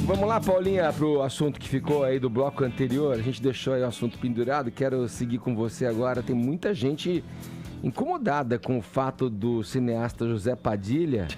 Vamos lá, Paulinha, pro assunto que ficou aí do bloco anterior. A gente deixou aí o assunto pendurado. Quero seguir com você agora. Tem muita gente incomodada com o fato do cineasta José Padilha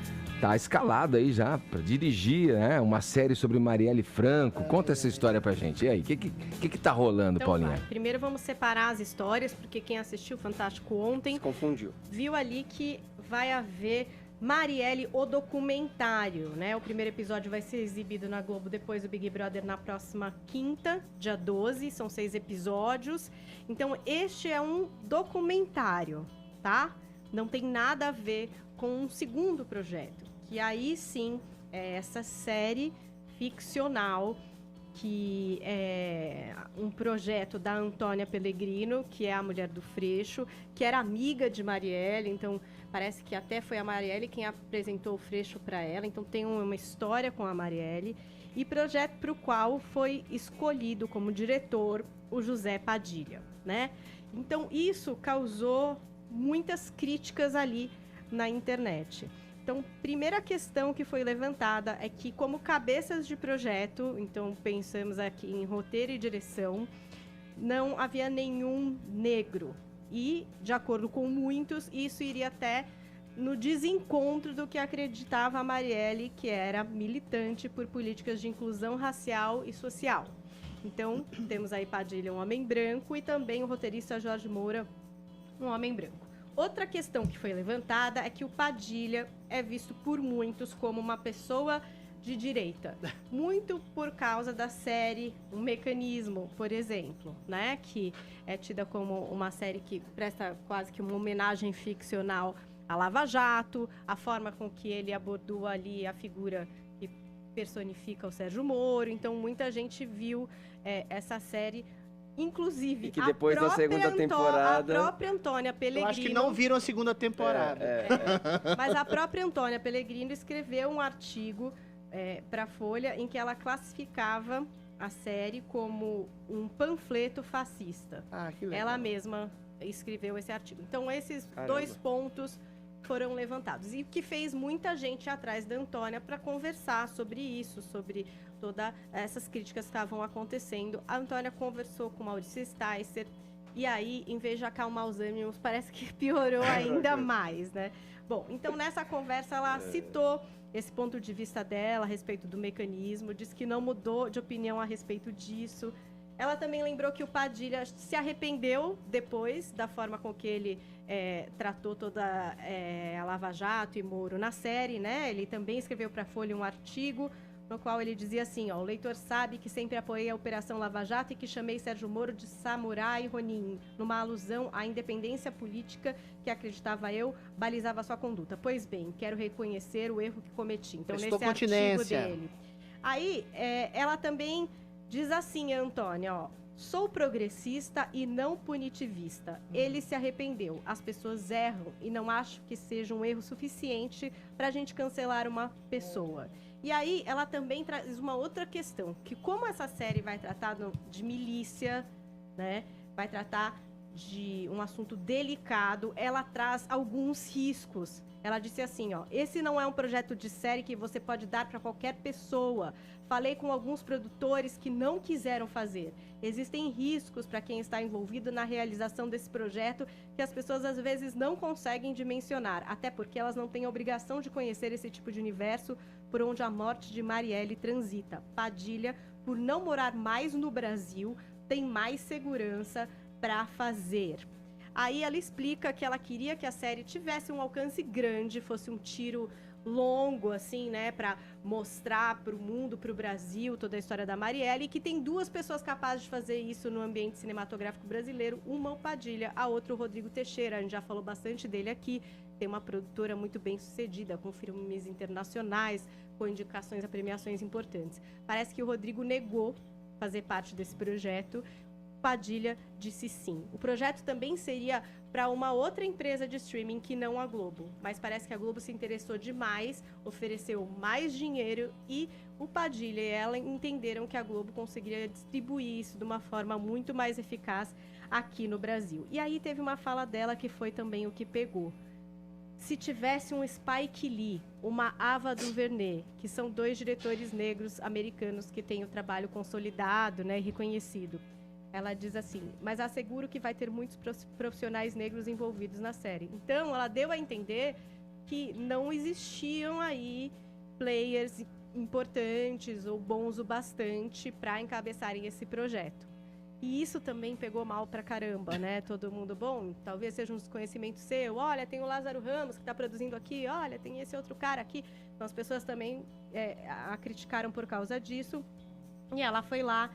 tá escalado aí já para dirigir, né, uma série sobre Marielle Franco. Conta essa história pra gente. E aí, o que tá rolando, então, Paulinha? Primeiro vamos separar as histórias, porque quem assistiu Fantástico ontem... Se confundiu. Viu ali que vai haver Marielle, o documentário, né? O primeiro episódio vai ser exibido na Globo depois do Big Brother na próxima quinta, dia 12. São 6 episódios. Então, este é um documentário, tá? Não tem nada a ver com um segundo projeto, que aí sim é essa série ficcional, que é um projeto da Antônia Pellegrino, que é a mulher do Freixo, que era amiga de Marielle, então parece que até foi a Marielle quem apresentou o Freixo para ela, então tem uma história com a Marielle, e projeto para o qual foi escolhido como diretor o José Padilha, né? Então isso causou muitas críticas ali na internet. Então, primeira questão que foi levantada é que, como cabeças de projeto, então pensamos aqui em roteiro e direção, não havia nenhum negro. E, de acordo com muitos, isso iria até no desencontro do que acreditava a Marielle, que era militante por políticas de inclusão racial e social. Então, temos aí Padilha, um homem branco, e também o roteirista Jorge Moura, um homem branco. Outra questão que foi levantada é que o Padilha é visto por muitos como uma pessoa de direita. Muito por causa da série Um Mecanismo, por exemplo, né? Que é tida como uma série que presta quase que uma homenagem ficcional à Lava Jato, a forma com que ele abordou ali a figura que personifica o Sérgio Moro. Então, muita gente viu essa série. Inclusive, e que depois da segunda temporada... A própria Antônia Pellegrino... Eu acho que não viram a segunda temporada. Mas a própria Antônia Pellegrino escreveu um artigo para a Folha em que ela classificava a série como um panfleto fascista. Ah, que legal. Ela mesma escreveu esse artigo. Então, esses dois pontos foram levantados. E que fez muita gente atrás da Antônia para conversar sobre isso, sobre todas essas críticas que estavam acontecendo. A Antônia conversou com Maurício Sticer e aí, em vez de acalmar os ânimos, parece que piorou ainda mais, né? Bom, então nessa conversa ela citou esse ponto de vista dela a respeito do mecanismo, disse que não mudou de opinião a respeito disso. Ela também lembrou que o Padilha se arrependeu depois da forma com que ele tratou toda a Lava Jato e Moro na série, né? Ele também escreveu para a Folha um artigo no qual ele dizia assim, ó, o leitor sabe que sempre apoiei a Operação Lava Jato e que chamei Sérgio Moro de samurai Ronin, numa alusão à independência política que, acreditava eu, balizava sua conduta. Pois bem, quero reconhecer o erro que cometi. Então, nesse artigo dele. Aí, ela também diz assim, Antônia, ó, sou progressista e não punitivista. Ele se arrependeu. As pessoas erram e não acho que seja um erro suficiente para a gente cancelar uma pessoa. E aí, ela também traz uma outra questão, que como essa série vai tratar de milícia, né, vai tratar de um assunto delicado, ela traz alguns riscos. Ela disse assim, ó, esse não é um projeto de série que você pode dar para qualquer pessoa. Falei com alguns produtores que não quiseram fazer. Existem riscos para quem está envolvido na realização desse projeto que as pessoas às vezes não conseguem dimensionar, até porque elas não têm a obrigação de conhecer esse tipo de universo por onde a morte de Marielle transita. Padilha, por não morar mais no Brasil, tem mais segurança para fazer. Aí ela explica que ela queria que a série tivesse um alcance grande, fosse um tiro longo, assim, né, para mostrar para o mundo, para o Brasil, toda a história da Marielle, e que tem duas pessoas capazes de fazer isso no ambiente cinematográfico brasileiro, uma o Padilha, a outra o Rodrigo Teixeira, a gente já falou bastante dele aqui, tem uma produtora muito bem sucedida, com filmes internacionais, com indicações a premiações importantes. Parece que o Rodrigo negou fazer parte desse projeto, Padilha disse sim. O projeto também seria para uma outra empresa de streaming que não a Globo, mas parece que a Globo se interessou demais, ofereceu mais dinheiro e o Padilha e ela entenderam que a Globo conseguiria distribuir isso de uma forma muito mais eficaz aqui no Brasil. E aí teve uma fala dela que foi também o que pegou. Se tivesse um Spike Lee uma Ava DuVernay, que são 2 diretores negros americanos que têm o trabalho consolidado, né, e reconhecido. Ela diz assim, mas asseguro que vai ter muitos profissionais negros envolvidos na série. Então, ela deu a entender que não existiam aí players importantes ou bons o bastante para encabeçarem esse projeto. E isso também pegou mal pra caramba, né? Todo mundo, bom, talvez seja um desconhecimento seu. Olha, tem o Lázaro Ramos que está produzindo aqui. Olha, tem esse outro cara aqui. Então, as pessoas também a criticaram por causa disso. E ela foi lá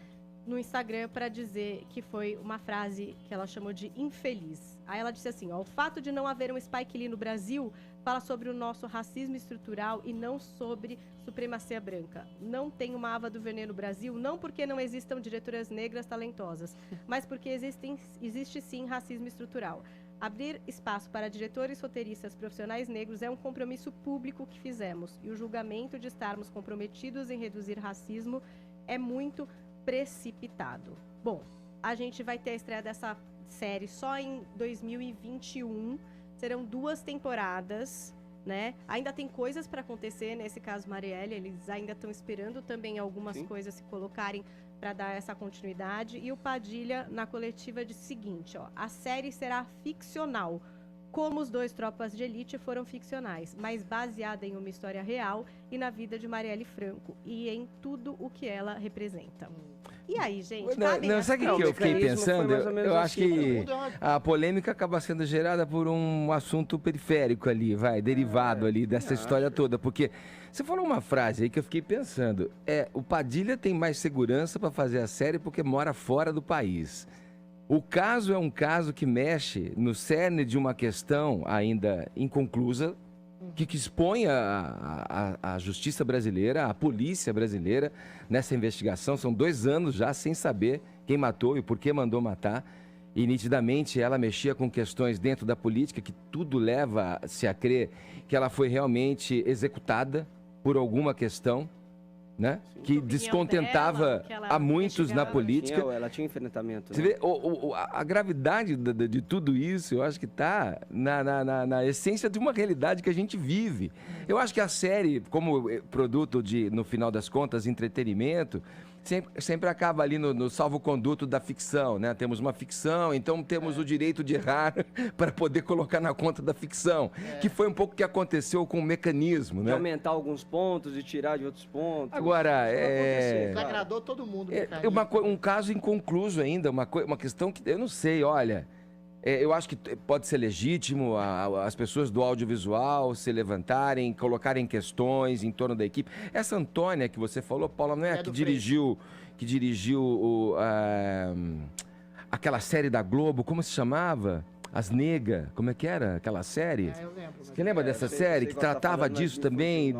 no Instagram para dizer que foi uma frase que ela chamou de infeliz. Aí ela disse assim, ó, o fato de não haver um Spike Lee no Brasil fala sobre o nosso racismo estrutural e não sobre supremacia branca. Não tem uma Ava DuVernay no Brasil, não porque não existam diretoras negras talentosas, mas porque existe sim racismo estrutural. Abrir espaço para diretores, roteiristas, profissionais negros é um compromisso público que fizemos. E o julgamento de estarmos comprometidos em reduzir racismo é muito precipitado. Bom, a gente vai ter a estreia dessa série só em 2021. Serão 2 temporadas, né? Ainda tem coisas para acontecer, nesse caso Marielle, eles ainda estão esperando também algumas coisas se colocarem para dar essa continuidade. E o Padilha, na coletiva, disse o seguinte, ó, a série será ficcional, como os 2 Tropas de Elite foram ficcionais, mas baseada em uma história real e na vida de Marielle Franco e em tudo o que ela representa. E aí, gente? Não, sabe o que eu fiquei pensando? Eu acho que a polêmica acaba sendo gerada por um assunto periférico ali, derivado ali dessa história toda. Porque você falou uma frase aí que eu fiquei pensando. O Padilha tem mais segurança para fazer a série porque mora fora do país. O caso é um caso que mexe no cerne de uma questão ainda inconclusa, que expõe a justiça brasileira, a polícia brasileira nessa investigação. São 2 anos já sem saber quem matou e por que mandou matar. E nitidamente ela mexia com questões dentro da política que tudo leva-se a crer que ela foi realmente executada por alguma questão, né? Que descontentava a muitos na política. Ela tinha enfrentamento. Você vê, a gravidade de tudo isso, eu acho que está na essência de uma realidade que a gente vive. Eu acho que a série, como produto de, no final das contas, entretenimento, sempre acaba ali no salvo-conduto da ficção, né? Temos uma ficção, então temos o direito de errar para poder colocar na conta da ficção, que foi um pouco o que aconteceu com o mecanismo, né? De aumentar alguns pontos e tirar de outros pontos. Agora, desagradou todo mundo. Um caso inconcluso ainda, uma questão que eu não sei, olha... eu acho que pode ser legítimo as pessoas do audiovisual se levantarem, colocarem questões em torno da equipe. Essa Antônia que você falou, Paula, não é a que dirigiu aquela série da Globo, como se chamava? As Negas, como é que era aquela série? Eu lembro. Você lembra dessa série que tratava disso também?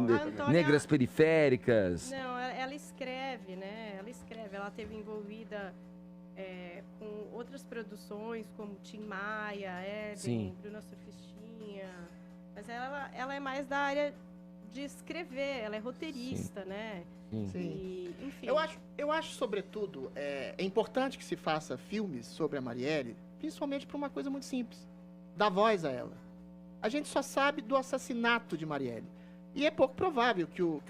Negras periféricas? Não, ela escreve, né? Ela esteve envolvida... com outras produções, como Tim Maia, Eden, Bruna Surfistinha. Mas ela é mais da área de escrever, ela é roteirista, né? Sim. E, enfim. Eu acho, sobretudo, é importante que se faça filmes sobre a Marielle, principalmente por uma coisa muito simples, dar voz a ela. A gente só sabe do assassinato de Marielle. E é pouco provável que o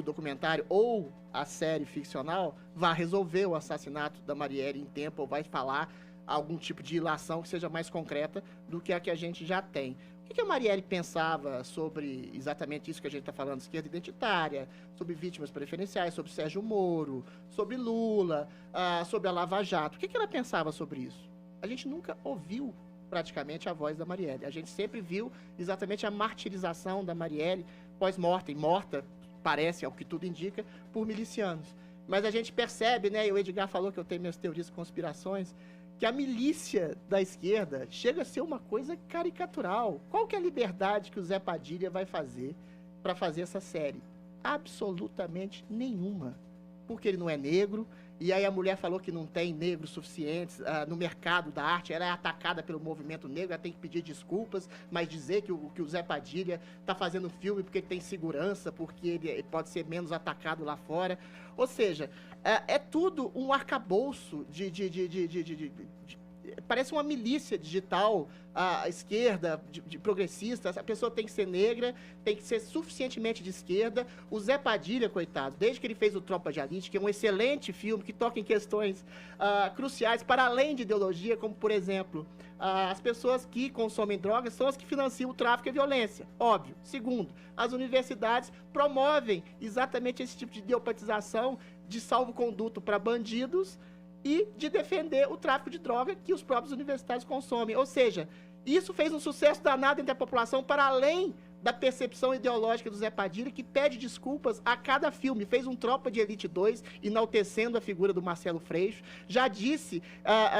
documentário ou a série ficcional vá resolver o assassinato da Marielle em tempo ou vai falar algum tipo de ilação que seja mais concreta do que a que a gente já tem. O que a Marielle pensava sobre exatamente isso que a gente está falando, esquerda identitária, sobre vítimas preferenciais, sobre Sérgio Moro, sobre Lula, sobre a Lava Jato? O que ela pensava sobre isso? A gente nunca ouviu praticamente a voz da Marielle. A gente sempre viu exatamente a martirização da Marielle pós-mortem, morta, parece, ao que tudo indica, por milicianos. Mas a gente percebe, né, e o Edgar falou que eu tenho minhas teorias de conspirações, que a milícia da esquerda chega a ser uma coisa caricatural. Qual que é a liberdade que o Zé Padilha vai fazer para fazer essa série? Absolutamente nenhuma. Porque ele não é negro, e aí a mulher falou que não tem negros suficientes no mercado da arte, ela é atacada pelo movimento negro, ela tem que pedir desculpas, mas dizer que o Zé Padilha está fazendo filme porque ele tem segurança, porque ele pode ser menos atacado lá fora. Ou seja, é tudo um arcabouço parece uma milícia digital, a esquerda, de progressistas. A pessoa tem que ser negra, tem que ser suficientemente de esquerda. O Zé Padilha, coitado, desde que ele fez o Tropa de Elite, que é um excelente filme, que toca em questões cruciais, para além de ideologia, como, por exemplo, as pessoas que consomem drogas são as que financiam o tráfico e a violência, óbvio. Segundo, as universidades promovem exatamente esse tipo de ideopatização, de salvo-conduto para bandidos, e de defender o tráfico de droga que os próprios universitários consomem. Ou seja, isso fez um sucesso danado entre a população, para além da percepção ideológica do Zé Padilha, que pede desculpas a cada filme. Fez um Tropa de Elite 2, enaltecendo a figura do Marcelo Freixo. Já disse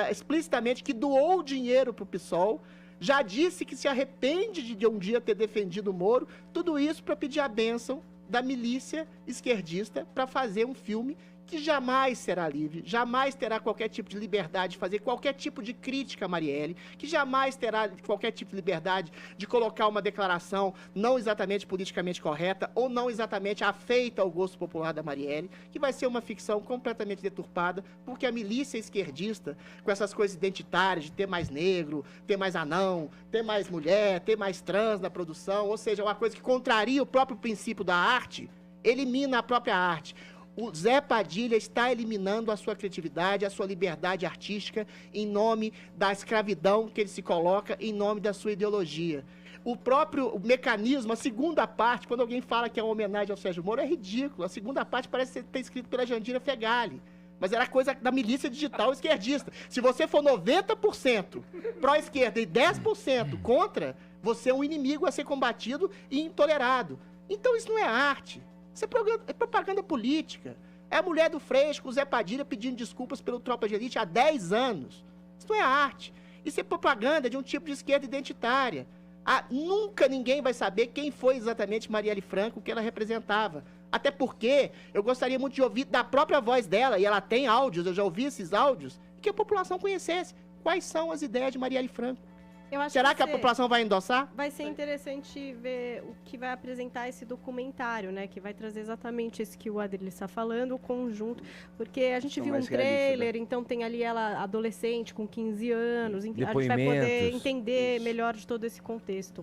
explicitamente que doou dinheiro para o PSOL. Já disse que se arrepende de um dia ter defendido o Moro. Tudo isso para pedir a bênção da milícia esquerdista para fazer um filme que jamais será livre, jamais terá qualquer tipo de liberdade de fazer qualquer tipo de crítica a Marielle, que jamais terá qualquer tipo de liberdade de colocar uma declaração não exatamente politicamente correta ou não exatamente afeita ao gosto popular da Marielle, que vai ser uma ficção completamente deturpada, porque a milícia esquerdista, com essas coisas identitárias de ter mais negro, ter mais anão, ter mais mulher, ter mais trans na produção, ou seja, uma coisa que contraria o próprio princípio da arte, elimina a própria arte. O Zé Padilha está eliminando a sua criatividade, a sua liberdade artística, em nome da escravidão que ele se coloca, em nome da sua ideologia. O próprio mecanismo, a segunda parte, quando alguém fala que é uma homenagem ao Sérgio Moro, é ridículo. A segunda parte parece ter escrito pela Jandira Fegali. Mas era coisa da milícia digital esquerdista. Se você for 90% pró-esquerda e 10% contra, você é um inimigo a ser combatido e intolerado. Então isso não é arte. Isso é propaganda política. É a mulher do Freixo, o Zé Padilha, pedindo desculpas pelo Tropa de Elite há 10 anos. Isso não é arte. Isso é propaganda de um tipo de esquerda identitária. Nunca ninguém vai saber quem foi exatamente Marielle Franco, o que ela representava. Até porque eu gostaria muito de ouvir da própria voz dela, e ela tem áudios, eu já ouvi esses áudios, que a população conhecesse quais são as ideias de Marielle Franco. Será que a população vai endossar? Vai ser interessante ver o que vai apresentar esse documentário, né? Que vai trazer exatamente isso que o Adriles está falando, o conjunto. Porque a gente viu um trailer, então tem ali ela adolescente com 15 anos. A gente vai poder entender melhor de todo esse contexto.